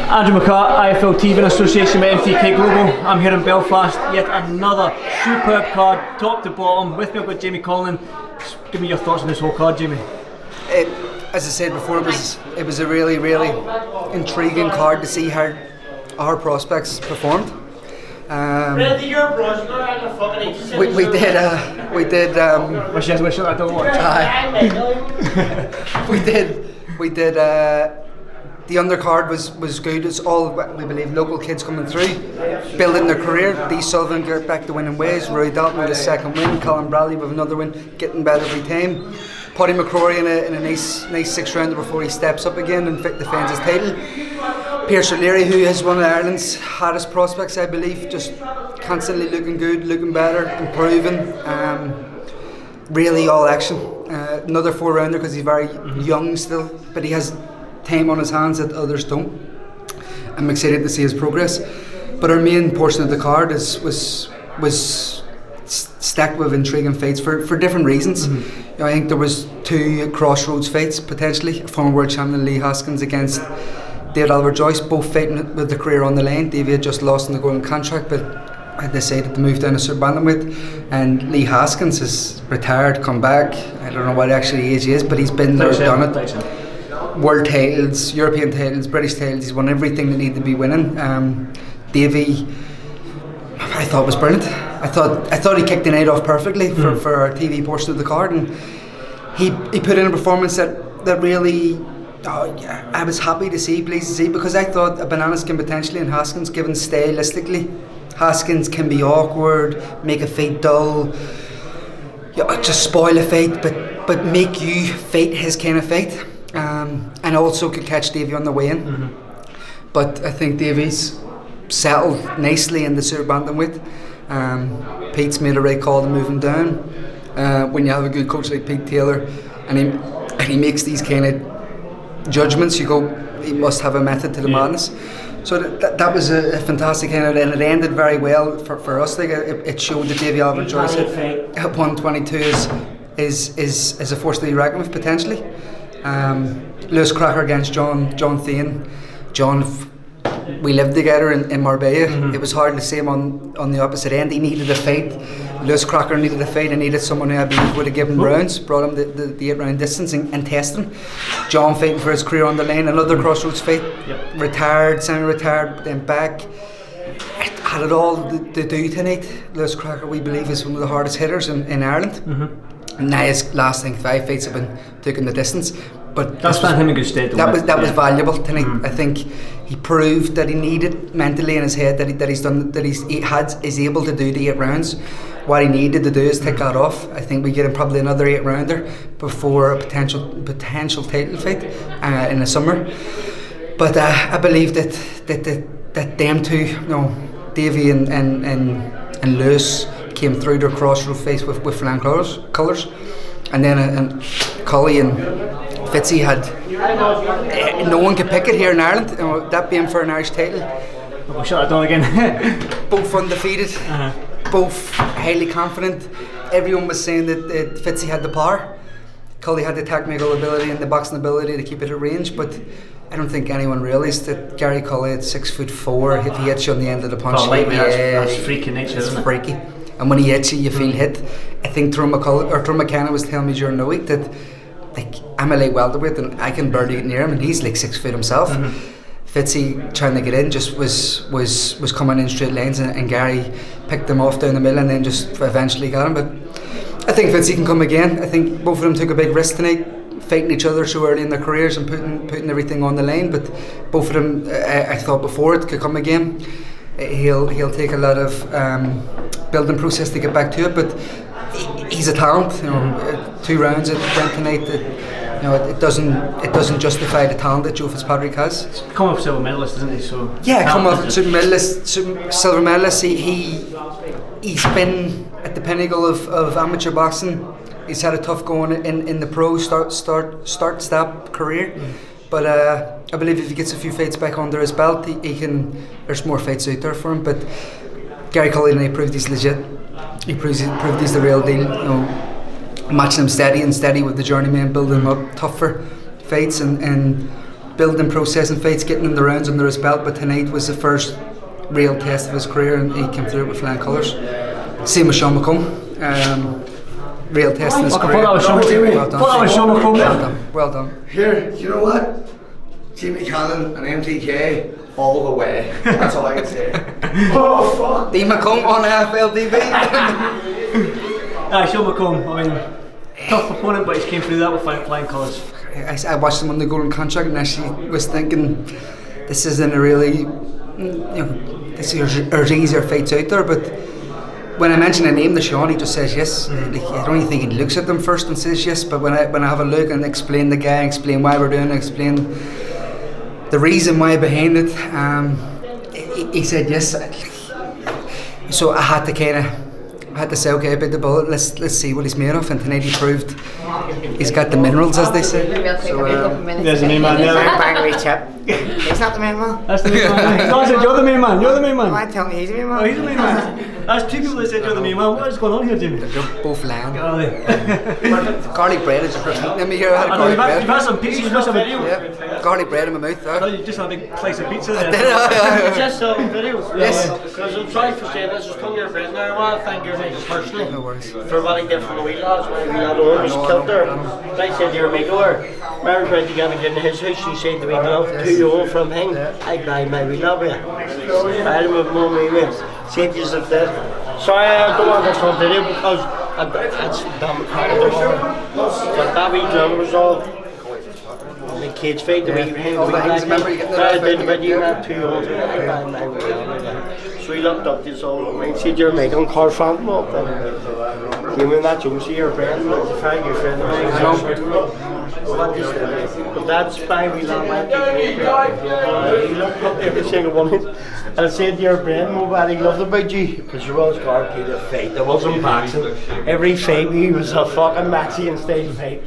Andrew McCART, IFL TV in association with MTK Global. I'm here in Belfast, yet another superb card, top to bottom. With me I've got Jamie Conlan. Give me your thoughts on this whole card, Jamie. As I said before, it was a really intriguing card to see how our prospects performed. The undercard was good. It's all, we believe, local kids coming through, building their career. Dee Sullivan got back to winning ways. Roy Dalton with a second win. Colin Bradley with another win, getting better every time. Paddy McCrory in a nice sixth rounder before he steps up again and defends his title. Pierce O'Leary, who is one of Ireland's hottest prospects, I believe, just constantly looking good, looking better, improving. Really all action. Another four rounder because he's very young still, but he has time on his hands that others don't. I'm excited to see his progress. But our main portion of the card was stacked with intriguing fights for different reasons. You know, I think there was two crossroads fights potentially. Former world champion Lee Haskins against David Albert Joyce, both fighting with the career on the line. David had just lost in the golden contract, but I decided to move down to super bantamweight, and Lee Haskins is retired, come back. I don't know what actually age he is, but he's been there, done it. World titles, European titles, British titles. He's won everything that needed to be winning. Davey, I thought was brilliant. I thought he kicked the night off perfectly for our TV portion of the card, and he put in a performance that really I was happy to see, pleased to see, because I thought a banana skin potentially in Haskins, given stylistically. Haskins can be awkward, make a fight dull, just spoil a fight, but make you fight his kind of fight. And also could catch Davey on the way in. But I think Davey's settled nicely in the super bantamweight. Pete's made a right call to move him down. When you have a good coach like Pete Taylor and he makes these kind of judgments, you go, he must have a method to the madness. So that was a fantastic end, and it ended very well for us. Like it showed that Davey Albert Joyce at 122 is a force to be reckoned with potentially. Lewis Cracker against John Thane. We lived together in Marbella. It was hard to see him on the opposite end. He needed a fight. Lewis Cracker needed a fight and needed someone who I believe would have given rounds, brought him the 8-round distance and tested him. John fighting for his career on the line, another crossroads fight. Retired, semi-retired, then back. Had it all to do tonight. Lewis Cracker, we believe, is one of the hardest hitters in Ireland. And now his last 5 fights have been taking the distance, but that's stand him in good stead. That was valuable tonight. I think he proved that he needed mentally in his head that he's able to do the 8 rounds. What he needed to do is take that off. I think we get him probably another 8 rounder before a potential title fight in the summer. But I believe that them two, Davey and Lewis, came through their crossroad face with flying colours, and then Cully and Fitzy had no one could pick it here in Ireland. That being for an Irish title. We'll shut it down again. Both undefeated, both highly confident. Everyone was saying that Fitzy had the power. Cully had the technical ability and the boxing ability to keep it at range, but I don't think anyone realised that Gary Cully at 6'4", if he hits you on the end of the punch, that's freaky nature, isn't it? Freaky. And when he hits you feel hit. I think Drew McKenna was telling me during the week that I'm a light welterweight and I can barely get near him, and he's like 6 foot himself. Fitzy trying to get in just was coming in straight lines, and Gary picked him off down the middle and then just eventually got him. But I think Fitzy can come again. I think both of them took a big risk tonight, fighting each other so early in their careers and putting everything on the line. But both of them, I thought before it could come again, he'll take a lot of building process to get back to it. But he's a talent. 2 rounds it went tonight. It doesn't justify the talent that Joe Fitzpatrick has. He's come off silver medalist, isn't he? So come off silver medalist. He's been at the pinnacle of amateur boxing. He's had a tough going in the pro start career, but I believe if he gets a few fights back under his belt, he can. There's more fights out there for him. But Gary Cullen proved he's legit. He proved he's the real deal. Matching him steady with the journeyman, building him up tougher fights, and building, processing fights, getting in the rounds under his belt, but tonight was the first real test of his career, and he came through with flying colours. Same with Sean McComb. Real test in his career. Well done. Well done. Here, you know what? Jimmy Conlan and MTK all the way. That's all I can say. Oh fuck! Dean McComb on AFL TV. Sean McComb, I mean, tough opponent, but he came through that with flying colours. I watched him on the golden contract and actually was thinking this isn't a really, this is easier fights out there, but when I mention a name to Sean, he just says yes. Like, I don't even think he looks at them first and says yes, but when I have a look and explain the guy, explain why we're doing it, explain the reason why behind it, he said yes. So I had to say, okay, bit the bullet. Let's see what he's made of. And tonight he proved he's got the minerals, as they say. So, there's the main man there. Bang chip. He's not the main man. That's the main man. No, I said you're the main man. You're the main man. Why tell me he's the main man? Oh, he's the main man. That's two people that said you're the main man. What is going on here, Jimmy? they're both lying. Are they? Garlic bread is a great meat. Let me hear. I had I know garlic you've bread. had some pizza. You must have a video. Yeah, garlic bread in my mouth No, there. you just had a big slice of pizza there. Just a video. Yes. Because I'm sorry for saying this, just come your friend now. I want to thank your neighbours personally. No worries. For what he did for the wee lads when the wee lad owner was killed there. Like I said to your mate over, remember when you got me in his house, he said to me, "Glove, 2 euro from him, I buy my wee lad with you." I had him with mummy with. Said yourself that. Sorry, I don't want this on video because that's damn crap. But that wee glove was all. The kids fight the wee thing. All the things, remember you getting the I did, but you had 2 euro. I buy my wee lad with you. So he looked up this all. I said, "Your mate on car front up." You mean that you see your friend, your friend of mine. What is that? But that's why we love my he looked up every single one. And I said to your friend, what he loved about you, because you was guaranteed a fight. There wasn't boxing. Every fight we was a fucking Mexican style fight.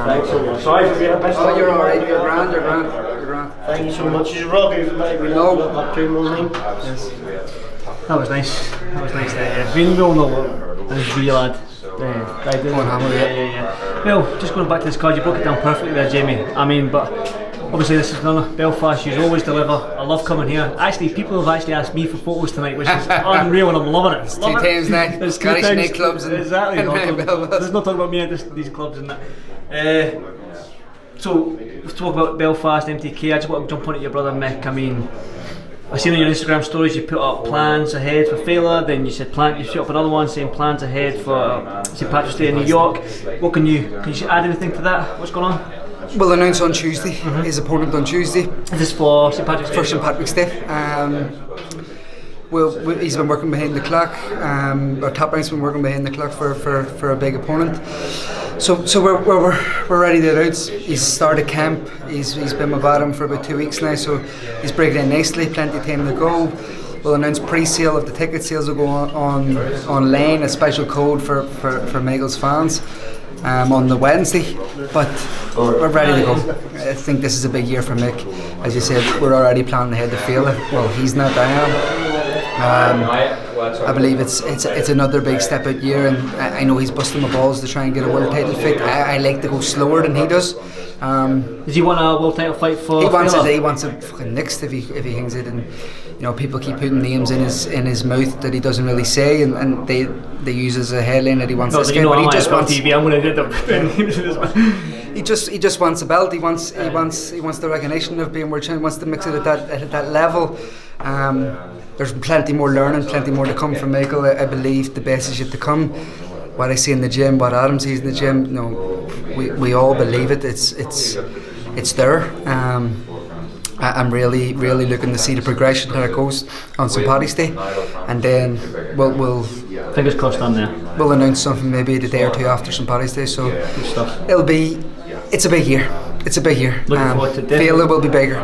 Thanks so much. Sorry for being a bit. Oh, you're alright. You're grand. Thank you so much. You're rugby for me. We love up to morning. Yes. That was nice. That was nice there. Yeah. We all know this wee lad. I did. Yeah. Well, just going back to this card, you broke it down perfectly there, Jamie. I mean, but obviously this is another Belfast. You always deliver. I love coming here. Actually, people have actually asked me for photos tonight, which is unreal, and I'm loving it. It's 2 times now. It's Scottish nightclubs and exactly. Belfast. There's no talk about me and these clubs and that. So let's talk about Belfast, MTK. I just want to jump on at your brother Mick. I mean, I've seen on your Instagram stories you put up plans ahead for Fela, then you said you put up another one saying plans ahead for St Patrick's Day in New York. What can you add anything to that? What's going on? We'll announce on Tuesday. His opponent on Tuesday. Is this for St Patrick's Day? For St Patrick's Day. He's been working behind the clock. Our top rank's been working behind the clock for a big opponent. So we're ready to out. He's started camp. He's been with Adam for about 2 weeks now. So he's breaking in nicely. Plenty of time to go. We'll announce pre-sale of the ticket sales. Will go online. A special code for Michael's fans on the Wednesday. But we're ready to go. I think this is a big year for Mick. As you said, we're already planning ahead to feel it. Well, he's not. I am. I believe it's another big step out year, and I know he's busting my balls to try and get a world title fight. I like to go slower than he does. Does he want a world title fight for? He wants it fucking next if he hangs it, and people keep putting names in his mouth that he doesn't really say, and they use as a headline that he wants this guy, but he just wants. TV. I'm going to do the He just wants a belt. He wants the recognition of being world champion. He wants to mix it at that level. There's plenty more learning, plenty more to come from Michael. I believe the best is yet to come. What I see in the gym, what Adam sees in the gym, we all believe it. It's there. I'm really looking to see the progression how it goes on St Paddy's Day, and then we'll fingers crossed on there. We'll announce something maybe the day or two after St Paddy's Day. So good stuff. It's a big year. It's a big year. Looking forward to it. Fela will be bigger.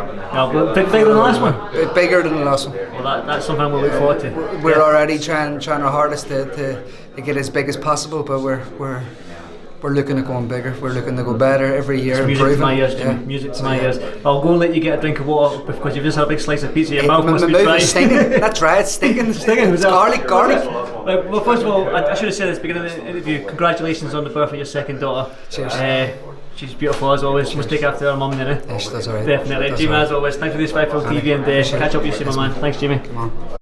Bigger than the last one. Bigger than the last one. Well, that's something we'll look forward to. We're already trying our hardest to get as big as possible, but we're we're looking at going bigger. We're looking to go better every year. It's music improving. to my ears, Jimmy. Yeah. Music to my ears. I'll go and let you get a drink of water because you've just had a big slice of pizza. Your mouth must be dry. Stinking. That's right. It's stinking. Stinking. It's garlic. Right, well, first of all, I should have said this at the beginning of the interview. Congratulations on the birth of your second daughter. Cheers. She's beautiful as always. She must take after her mum, didn't Yeah, she does alright. Definitely. Jimmy, as always, thanks for this Spyfield TV and catch up with you soon, my man. Thanks, Jimmy. Come on.